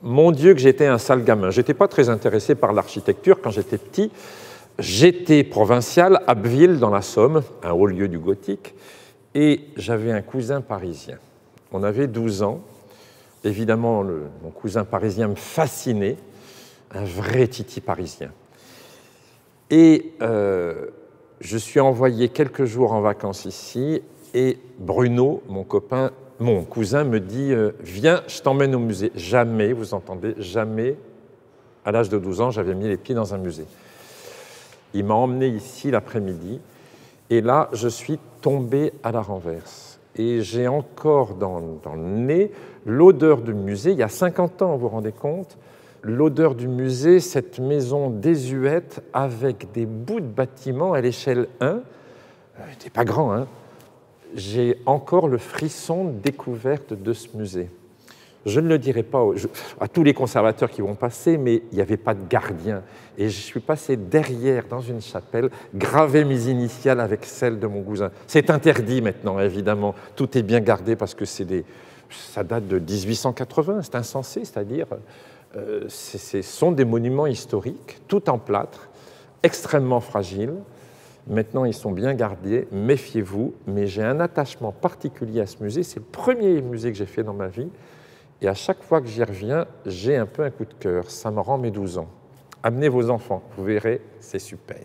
Mon Dieu que j'étais un sale gamin. Je n'étais pas très intéressé par l'architecture quand j'étais petit. J'étais provincial, Abbeville, dans la Somme, un haut lieu du gothique, et j'avais un cousin parisien. On avait 12 ans. Évidemment, mon cousin parisien me fascinait, un vrai titi parisien. Et je suis envoyé quelques jours en vacances ici, et Bruno, mon cousin, me dit « Viens, je t'emmène au musée ». Jamais, vous entendez, jamais, à l'âge de 12 ans, j'avais mis les pieds dans un musée. Il m'a emmené ici l'après-midi, et là, je suis tombé à la renverse. Et j'ai encore dans le nez l'odeur du musée. Il y a 50 ans, vous vous rendez compte, l'odeur du musée, cette maison désuète avec des bouts de bâtiments à l'échelle 1. C'était pas grand, hein. J'ai encore le frisson de découverte de ce musée. Je ne le dirai pas à tous les conservateurs qui vont passer, mais il n'y avait pas de gardien. Et je suis passé derrière, dans une chapelle, gravé mes initiales avec celles de mon cousin. C'est interdit maintenant, évidemment. Tout est bien gardé parce que ça date de 1880, c'est insensé, c'est-à-dire ce sont des monuments historiques, tout en plâtre, extrêmement fragiles. Maintenant, ils sont bien gardés, méfiez-vous, mais j'ai un attachement particulier à ce musée. C'est le premier musée que j'ai fait dans ma vie. Et à chaque fois que j'y reviens, j'ai un peu un coup de cœur. Ça me rend mes 12 ans. Amenez vos enfants, vous verrez, c'est super.